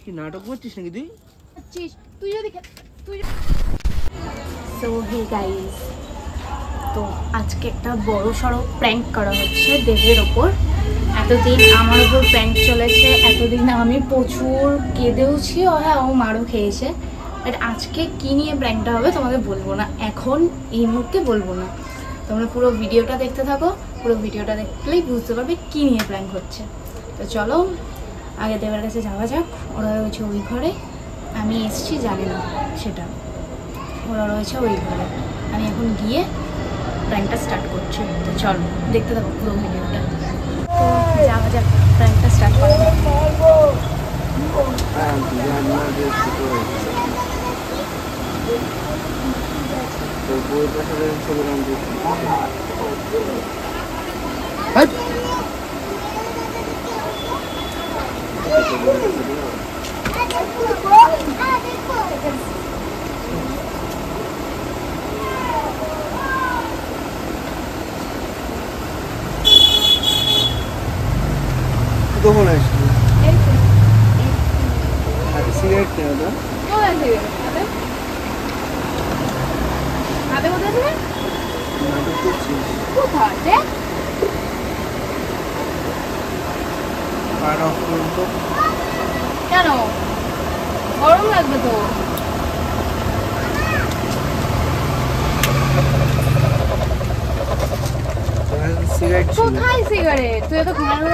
কি নাটক করছিস নাকি তুই? তুই যদি সো হে গাইস, তো আজকে একটা বড় সড়ো প্র্যাঙ্ক করা হচ্ছে দেবের ওপর। এতদিন আমার ওপর প্র্যাঙ্ক চলেছে, এতদিন আমি প্রচুর কেঁদেওছি, হ্যাঁ ও মারও খেয়েছে। বাট আজকে কী নিয়ে প্র্যাঙ্কটা হবে তোমাদের বলবো না, এখন এই মুহূর্তে বলবো না। তোমরা পুরো ভিডিওটা দেখতে থাকো, পুরো ভিডিওটা দেখলেই বুঝতে পারবে কী নিয়ে প্র্যাঙ্ক হচ্ছে। তো চলো আগে দেবের কাছে যাওয়া যাক। ওরা রয়েছে ওই ঘরে, আমি এসছি জানি না সেটা, ওরা রয়েছে ওই ঘরে। আমি এখন গিয়ে প্র্যাঙ্কটা স্টার্ট করছি। তো চলো দেখতে থাকো পুরো ভিডিওটা। তো যাওয়া যাক, প্র্যাঙ্কটা স্টার্ট করা যাক। কখন আসলি? সিগারেট নেই ওটা? হাতে কোথায় ছিল? নাটক করছিস? কোথায় দেখ? কাট অফ করুন তো। কেন? গরম লাগবে তো। সিগারেট ছিল। কোথায় সিগারেট? তুই তো ঘুমানোর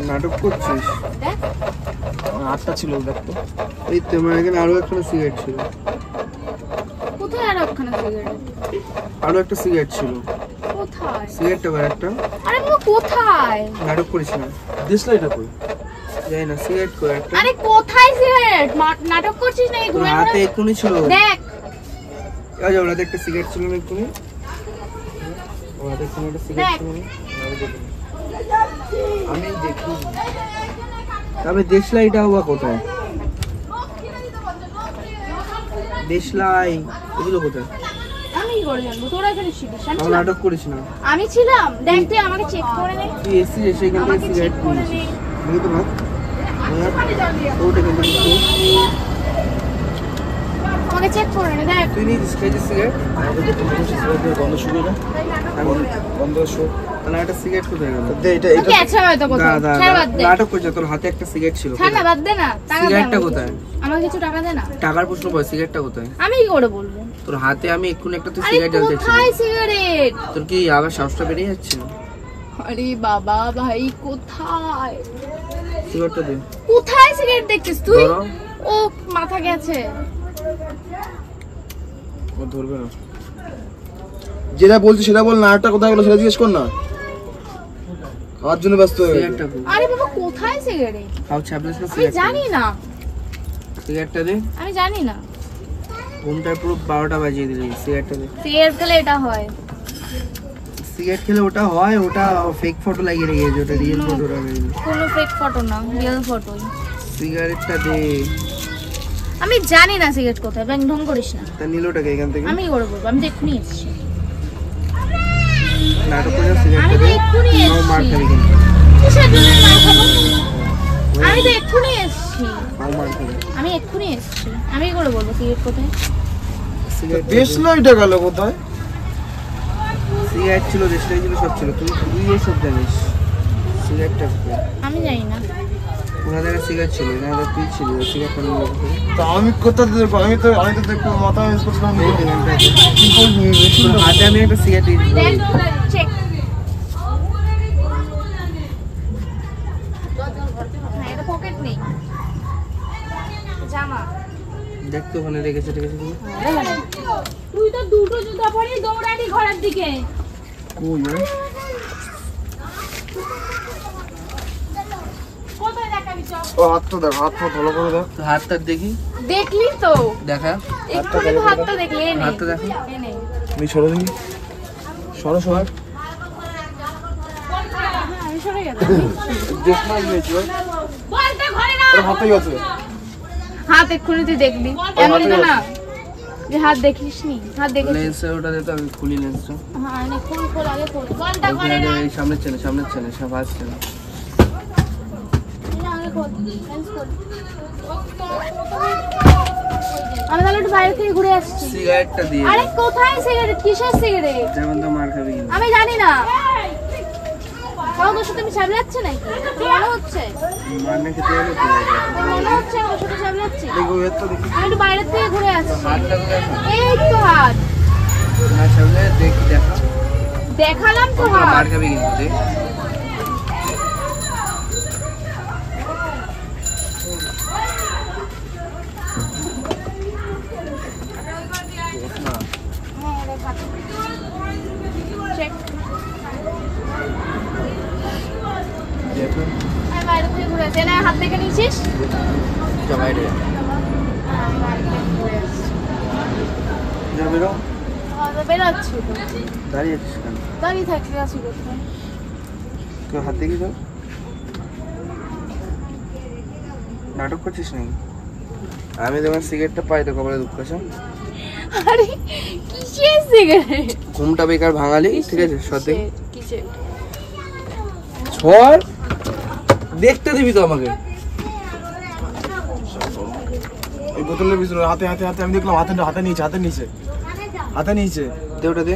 নাটক করছিস? দেখ আটটা ছিল দেখ তো। এই তো আমার এখানে আরো একটা সিগারেট ছিল। কোথায় আর একখানা সিগারেট? আরো একটা সিগারেট ছিল। কোথায়? সিগারেটটা বের একটা। আরে বাবা কোথায়? নাটক করিস না। দেশলাইটা কই? যাই না, সিগারেট কই একটা। আরে কোথায় সিগারেট? নাটক করছিস নাকি? তোর হাতে এক্ষুনি ছিল। দেখ এই যে ওর হাতে একটা সিগারেট ছিল না এক্ষুনি? ওর হাতে এক্ষুনি একটা সিগারেট ছিল না? আমি দেখি। তবে দেশলাইটা বা কোথায়? দেশলাই এগুলো কোথায়? আমি কি করে জানবো? তোরা এখানে ছিলিস? আমার নাটক করিস না। আমি ছিলাম। দেখ তুই আমাকে চেক করে নে। তুই এসেছিস সেখান থেকে আমাকে চেক সিগারেট করে নে। নিয়েছিস। দেখি তো ভাগ। ওটা কিন্তু আমাকে চেক করে নে দেখ। তুই নিয়েছিস খেয়েছিস সিগারেট? আমাকে দেখতে মনে হচ্ছে সিগারেটের গন্ধ শুকিয়ে না? গন্ধ শুক। তাহলে একটা সিগারেট কোথায় গেল? এটা ওকে আচ্ছা হয়তো কোথাও। ছাড় বাদ দে। নাটক করছিস, তোর হাতে একটা সিগারেট ছিল। ছাড় না, বাদ দে না। টাকা দে। সিগারেটটা কোথায়? আমাকে কিছু টাকা দে না। টাকার প্রশ্ন পড়ে, সিগারেটটা কোথায়? আমি কি করে বলবো? তোর হাতে আমি এক্ষুনি একটা তুই আরে সিগারেট জ্বালতে কোথায় সিগারেট? তোর কি আবার শ্বাসটা বেরিয়ে যাচ্ছে? আরে বাবা ভাই কোথায়? সিগারেটটা দে। কোথায় সিগারেট দেখছিস তুই? ধরো। ও মাথা গেছে। ও ধরবে না। যেটা বলছি সেটা বল, নাটকটা কোথায় গেল সেটা জিজ্ঞেস কর না। খাওয়ার জন্য ব্যস্ত হয়ে গেছে। আরে বাবা কোথায় সিগারেট? খাও ছাবলিস না আমি সিগারেট। জানি না। সিগারেটটা দে। আমি জানি না। ঘুমটায় পুরো 12টা বাজিয়ে দিলি। সিগারেটটা দে। সিগারেট খেলে এটা হয়। সিগারেট খেলে ওটা হয়, ওটা ফেক ফটো লাগিয়ে রেখেছে, ওটা রিয়েল ফটো লাগিয়ে। কোনো ফেক ফটো না, রিয়েল ফটোই। সিগারেটটা দে। আমি জানি না সিগারেট কোথায়, ব্যাং ঢং করিস না। তা নিলোটাকে এখান থেকে। আমি কি করে বলবো? আমি তো এক্ষুনি এসেছি। নাটক করে সিগারেটটা আমি তো দে। এক্ষুনি নাও মার এসেছি। খাবি কিন্তু। কিসের জন্য মার খাবো? আমি তো এক্ষুনি এসেছি। নাও মার খাবি। আমি এক্ষুনি এসেছি। আমি কি করে বলবো সিগারেট কোথায়? সিগারেট দেশলাইটা গেল কোথায়? সিগারেট ছিল, দেশলাই ছিল, সব ছিল। তুই এসব জানিস। সিগারেটটা কোথায়? আমি জানি না। ওনার কাছে সিগারেট ছিল না, তুই ছিল সিগারেটটা নিয়ে গেছে। তা আমি কোথায় দেখবো? আমি তো দেখবো মাথা ইউজ করছিলাম। হাতে আমি একটা সিগারেট দিয়েছি। চেক। এটা পকেট নেই। জামা। দেখ তো ওখানে রেখেছে তুমি। তুই তো দুটো জুতা পরে দৌড়ালি ঘরের দিকে। কই রে? কোথায় দেখাবি চল? ও হাতটা দেখ, হাতটা ভালো করে দেখ। তো হাতটা দেখি। দেখলি তো? দেখা। একটু তো হাতটা দেখলি। এই নে। হাতটা দেখো। এই নে। আমি সরো দেখি। সরো সর। হ্যাঁ, আমি সরে গেলাম। দেশলাই নিয়েছি ভাই। বলটা ঘরে না। ওর হাতেই আছে। হাত এক্ষুনি তুই দেখলি। এমনই তো না যে হাত দেখিস নি। হাত দেখিস। লেন্সটা ওটা দে তো, আমি খুলি লেন্সটা। হ্যাঁ নে, খোল আগে খোল। বলটা ঘরে না। এই সামনের চেনে সব ফার্স্ট চেনে। আগে খোল। আমি তাহলে একটু বাইরে থেকে ঘুরে আসছি। সিগারেটটা দিয়ে আরে কোথায় সিগারেট? কিসের সিগারেট? যেমন তো মার খাবি কিন্তু। আমি জানি না। তাও তোর সাথে আমি সামলাচ্ছি নাকি? মনে হচ্ছে মার না খেতে হলে তো মনে হচ্ছে আমি ওর সাথে সামলাচ্ছি। দেখো এর তো দেখি আমি একটু বাইরে থেকে ঘুরে আসছি। হাতটা তো দেখো এই তো হাত না সামনে দেখা দেখালাম তো মার হাত। খাবি কিন্তু দেখ হ্যাঁ দেখা চেক। দেখো আমি বাইরে থেকে ঘুরে আসছি। না হাত থেকে নিয়েছিস? বাইরে হ্যাঁ, আমি বাইরে থেকে ঘুরে আসছি। যা বেরো বেরোচ্ছি তো। দাঁড়িয়ে আছিস কেন দাঁড়িয়ে থাকতে আছি কোথায়? তুই হাত দেখি তো নাটক করছিস নাকি আমি তোমার সিগারেটটা পাই তো কপালে দুঃখ আছে আরে কিসের সিগারেট? ঘুমটা বেকার ভাঙালি ঠিক আছে সত্যি কিসের? ছড় দেখতে দিবি তো আমাকে এই বোতলের ভিতরে হাতে হাতে হাতে আমি দেখলাম হাতে হাতে নিচে হাতে নিচে হাতে নিচে দে ওটা দে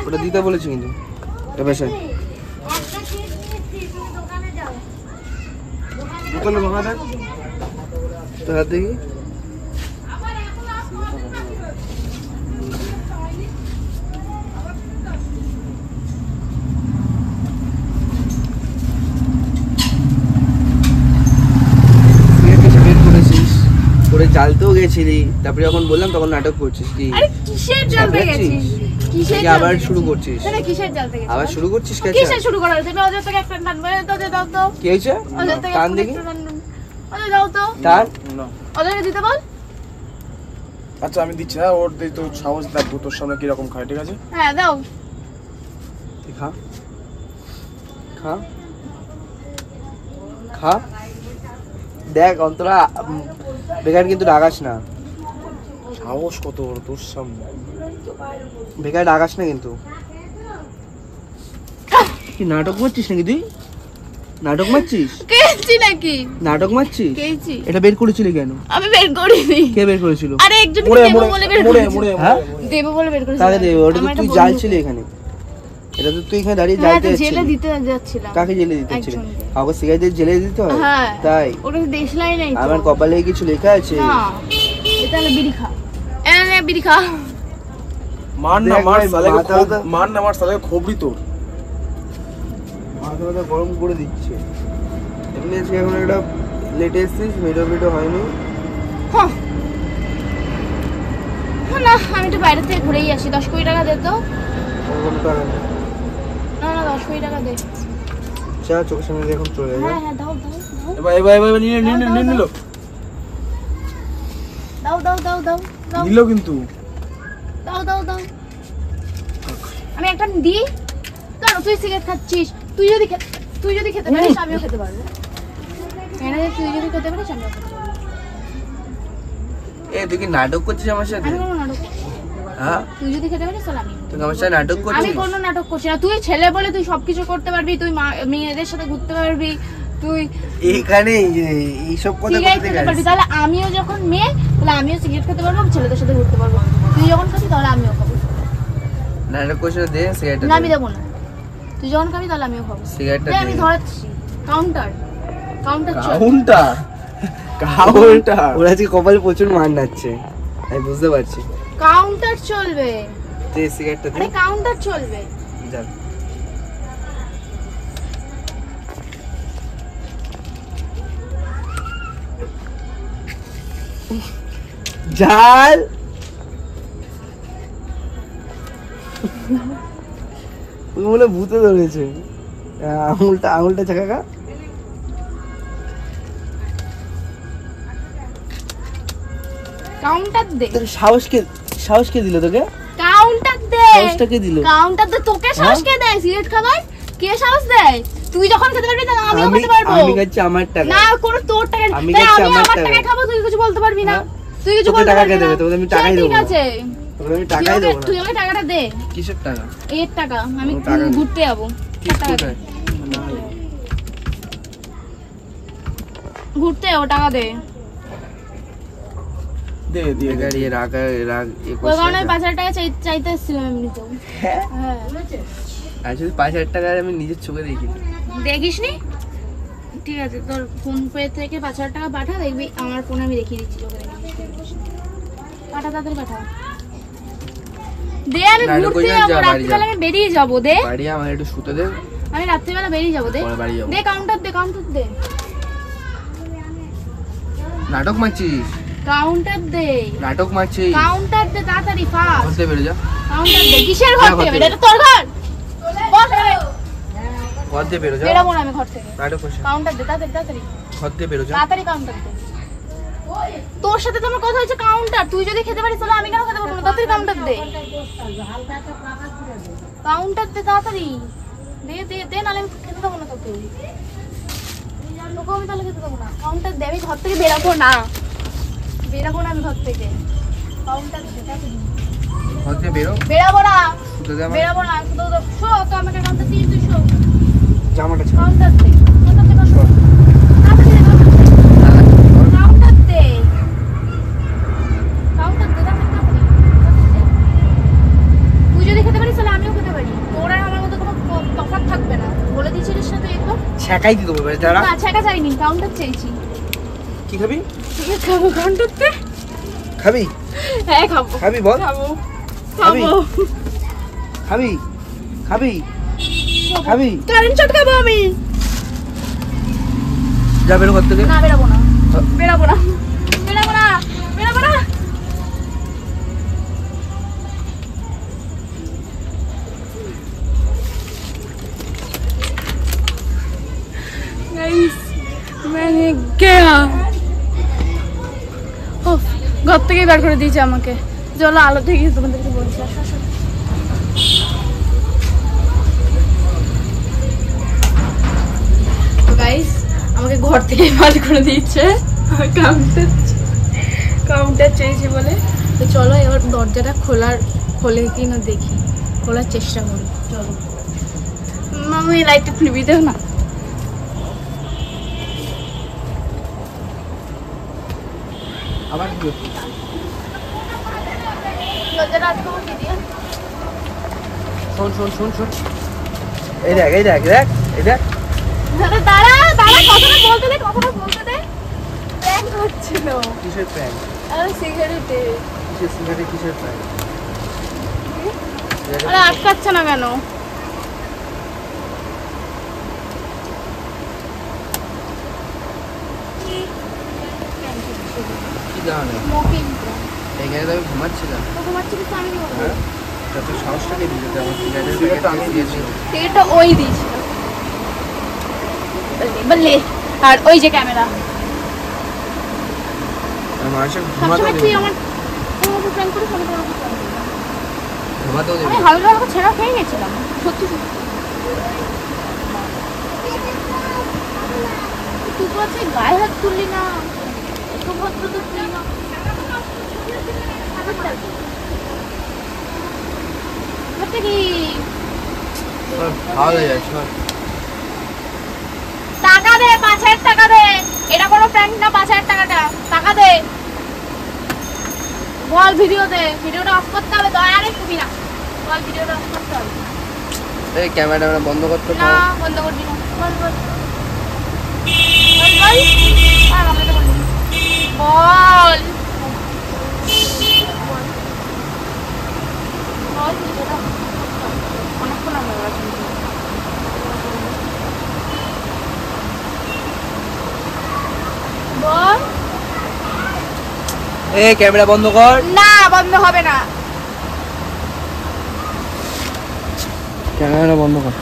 ওটা দিতে বলেছি কিন্তু এটা বেশ বোতলে ভাঙা দেখ তোর হাত দেখি করে জ্বালতেও গেছিলি তারপরে যখন বললাম তখন নাটক করছিস কি আরে কিসের জ্বালতে গেছিস? কিসের নাকি জ্বালতে আবার গেছিস? শুরু করছিস না, না, কিসের জ্বালতে গেছিস? আবার শুরু করছিস কেন কিসের শুরু করার? তুমি ওদের থেকে একটা টান মেরে তো দাও তো। কি হয়েছে ওদের থেকে টান একটা দেখি টান ওদের দাও তো। টান না ওদেরকে দিতে বল। আচ্ছা আমি দিচ্ছি হ্যাঁ ওর দিয়ে তো সাহস দেখবো তোর সামনে কিরকম খায় ঠিক আছে হ্যাঁ দাও। তুই খা খা খা দেখ অন্তরা বেকার কিন্তু রাগাস না সাহস কত বড় তোর সামনে বেকার রাগাস না কিন্তু কি নাটক মারছিস নাকি তুই নাটক মারছিস কেছি নাকি? নাটক মারছিস কেছি। এটা বের করেছিলি কেন আমি বের করিনি। কে বের করেছিল আরে একজন মোড়ে দেব মোড়ে বলে বের মোড়ে করেছি। মোড়ে হ্যাঁ? দেব বলে বের করেছি। কাকে দেবে ওটা তো আমার তুই একটা জ্বালছিলি এখানে এটা তো তুই এখানে দাঁড়িয়ে বন্ধু। হ্যাঁ, জ্বালতে তো জেলে যাচ্ছিলি দিতে যাচ্ছিলাম। কাকে জেলে দিতে ছিল একজনকে। কাউকে সিগারেট জেলে দিতে হয় হ্যাঁ। তাই ওটা দেশলাই নাই তো। আমার কপালে কিছু লেখা আছে না। এটা হলো বিড়ি খা। এনে বিড়ি খা। মার না দেখ মার ভাই, সালে মাথা- মার না মার সালে খবরি তোর মাথা মাথা গরম করে দিচ্ছে এমনি আজকে এখন একটা লেট এসছিস ভিডিও হয়নি হ্যাঁ। না আমি একটু বাইরে থেকে ঘুরেই আসি। 10-20 টাকা দে তো। ওরকম টাকা নেই। না না 10-20 টাকা দে। চা চোখের সামনে দিয়ে এখন চলে যাবে হ্যাঁ হ্যাঁ দাও দাও দাও। এবার এবার এবার নিয়ে নিয়ে নিয়ে নিল দাও দাও দাও দাও দাও নিল কিন্তু দাও দাও দাও। আমি একটা দিই। কারণ তুই সিগারেট খাচ্ছিস। তুই যদি খেতে পারিস আমিও খেতে পারবো। এনে তুই যদি খেতে পারিস আমিও খেতে পারবো। এ তুই কি নাটক করছিস আমার সাথে আমি কোনো নাটক করছি না। হ্যাঁ তুই যদি খেতে পারিস তাহলে আমি তুই আমার সাথে নাটক আমি করছিস কোনো নাটক করছি না। তুই ছেলে বলে তুই সবকিছু করতে পারবি। তুই মেয়েদের সাথে ঘুরতে পারবি। তুই এইখানে এইসব কথা সিগারেট করতে খেতে পারবি। গেছিস তাহলে আমিও যখন মেয়ে তাহলে আমিও সিগারেট খেতে পারবো। ছেলেদের সাথে ঘুরতে পারবো। তুই যখন খাবি তাহলে আমিও খাবো। নাটক করছিস না, দে সিগারেটটা না আমি দে দেবো না। তুই যখন খাবি তাহলে আমিও খাবো। সিগারেটটা দে, আমি দে ধরাচ্ছি। কাউন্টার চল। কাউন্টার কাউন্টার ওরা আজকে কপালে প্রচুর মান নাচ্ছে আমি বুঝতে পারছি কাউন্টার চলবে। দে সিগারেটটা দে আরে কাউন্টার চলবে। যা ঝাল ওকে বলে ভূতে ধরেছে আঙুলটা চাকা খা কাউন্টার দে। তোর সাহস কে দিল তোকে কাউন্টার দে। সাহসটা কে দিল কাউন্টার দে। তোকে সাহস কে দেয় সিগারেট খাবার? কে সাহস দেয়? তুই যখন খেতে পারবি তখন আমিও খেতে পারবো। আমি খাচ্ছি আমার টাকা না কোনো তোর টাকা আমি তাই খাচ্ছি আমি আমার আমার টাকায়। টাকায় খাবো। তুই কিছু বলতে পারবি না। হ্যাঁ? তুই কিছু তোকে বলতে টাকা পারবি কে না। দেবে? তোকে আমি সে টাকাই ঠিক দেবো না। আছে। তোকে আমি টাকাই দেবো না তুই আমাকে টাকাটা দে। কিসের টাকা এর টাকা। আমি কোনো টাকা নেই। ঘুরতে যাবো। কি টাকা দে। কোথায়? ঘুরতে ও টাকা দে। দে দিয়ে দে। বেকার ইয়ে রাগ রাগ ওই কারণে 5,000 টাকা চাইতে এসেছিলাম এমনিতেও। হ্যাঁ আসলে 5,000 টাকা আমি নিজের চোখে দেখি। দেখিসনি? ঠিক আছে, তোর ফোন পে থেকে 5,000 টাকা পাঠা, দেখবি আমার ফোনে আমি দেখিয়ে দিচ্ছি তোকে। পাঠা, তাড়াতাড়ি পাঠা। দে, আমি না, এটা ঘুরতে কই যাবো, যা, বাড়ি রাত্রিবেলা যা। আমি বেরিয়ে যাবো। দে, বাড়ি আমার একটু শুতে দে। আমি রাত্রিবেলা বেরিয়ে যাবো। দে পরে বাড়ি যাবো। দে, কাউন্টার দে, কাউন্টার দে, নাটক মারছিস? কাউন্টার দে, নাটক মারছিস? কাউন্টার দে, তাড়াতাড়ি ফাস্ট ঘর থেকে বেরো যা। কাউন্টার দে। কিসের ঘর ঘর থেকে? থেকে। এটা তোর ঘর। বস এখানে। ঘর থেকে বেরো যা। বেরাবো না আমি ঘর থেকে। নাটক করছিস? কাউন্টার দে, তাড়াতাড়ি তাড়াতাড়ি ঘর থেকে বেরো যা। তাড়াতাড়ি কাউন্টার দে। তোর সাথে তো আমার কথা হয়েছে কাউন্টার। তুই যদি খেতে পারিস তাহলে আমি কেন খেতে পারবো না? তাড়াতাড়ি কাউন্টার দে, কাউন্টার দে, তাড়াতাড়ি দে দে দে, নাহলে আমি খেতে দেবো না তোকে। তোকে আমি তাহলে খেতে দেবো না। কাউন্টার দে, আমি ঘর থেকে বেরাবো না, বেরাবো না আমি ঘর থেকে। কাউন্টার দে, তাড়াতাড়ি। ঘর থেকে বেরো। বেরাবো না, শুতে দে আমার। বেরাবো না। শুধু শো, তো আমাকে কাউন্টার দিয়ে তুই শো। জামাটা ছাড়। কাউন্টার দে, কাউন্টার দে, কাউন্টার দে। তাড়াতাড়ি দে, কাউন্টার দে, কাউন্টার দে, তাড়াতাড়ি, তাড়াতাড়ি, তাড়াতাড়ি দে। তুই যদি খেতে পারিস তাহলে আমিও খেতে পারি। তোর আর আমার মধ্যে কোনো তফাৎ থাকবে না। বলে দিয়েছিলিস না তুই একবার? ছ্যাঁকাই দিতে হবে দাঁড়া। না, ছাকা চাইনি, কাউন্টার চেয়েছি। কি খাবি? ঠিক খাবো, কাউন্টার দে। খাবি? হ্যাঁ খাবো, খাবি বল। খাবো, খাবি? খাবো, খাবি? খাবি? খাবি? কারেন্ট শট খাবো আমি। যা বেরো ঘর থেকে। না, বেরাবো না, বেরাবো না, বেরাবো না, বেরাবো না। गाइस मैंने गया। ও ঘর থেকে বের করে দিয়েছে আমাকে। চলো আলো থেকে তোমাদেরকে বলছি। আসো, আসো। গাইস আমাকে ঘর থেকে বের করে দিয়েছে। কাউন্টার চেয়েছি বলে। তো চলো এবার দরজাটা খোলে কি না দেখি, খোলার চেষ্টা করি। চলো মামি, লাইটটা খুলবি দেও না। আবার কি হচ্ছে? দরজাটা আটকে বসে দিয়ে। শোন শোন শোন শোন। এই দেখ এই দেখ দেখ এই দেখ। দাঁড়া দাঁড়া দাঁড়া, কথাটা বলতে দে, কথাটা বলতে দে। প্র্যাঙ্ক হচ্ছিল। কিসের প্র্যাঙ্ক? আরে সিগারেটে। কিসের সিগারেট? কিসের প্র্যাঙ্ক? আরে আটকাচ্ছে না কেন? কি জানো? স্মোকিং। এখানে তো আমি ঘুমাচ্ছিলাম। তো ঘুমাচ্ছিলিস তো আমি কি করবো? হ্যাঁ? তা তুই সাহসটাকে দিতে আমার সিগারেটের প্যাকেট আমি দিয়েছি। এটা ওই দিয়েছিল। বললে আর ওই যে ক্যামেরা। আর মানুষের ঘুমাতেও সবসময় দেবে তুই না। আমার প্র্যাঙ্ক করে ফোন করে আমাকে prank করবি। ঘুমাতেও দেবে আমি না। হালকা হালকা ছেঁড়া খেয়ে গেছিলাম, সত্যি সত্যি। তুই তো আছে গায়ে হাত তুললি না, এত ভদ্র তো তুই না। করতে কি? সর, ভালো হয়ে যায় সর। টাকা দে, 5,000 টাকা দে। এটা কোনো প্র্যাঙ্ক না, 5,000 টাকাটা টাকা দে। বল ভিডিওতে, ভিডিওটা অফ করতে হবে। দয়া রে তুমি না, বল ভিডিওটা অফ করতে হবে। এই ক্যামেরাটা বন্ধ করতে না পারো? বন্ধ করবি না, বল বল বল বল। আর আমরা তো বলি বল বল ভিডিওটা অনেকক্ষণ আমরা আছি। বল। এই ক্যামেরা বন্ধ কর। না বন্ধ হবে না। ক্যামেরা বন্ধ কর।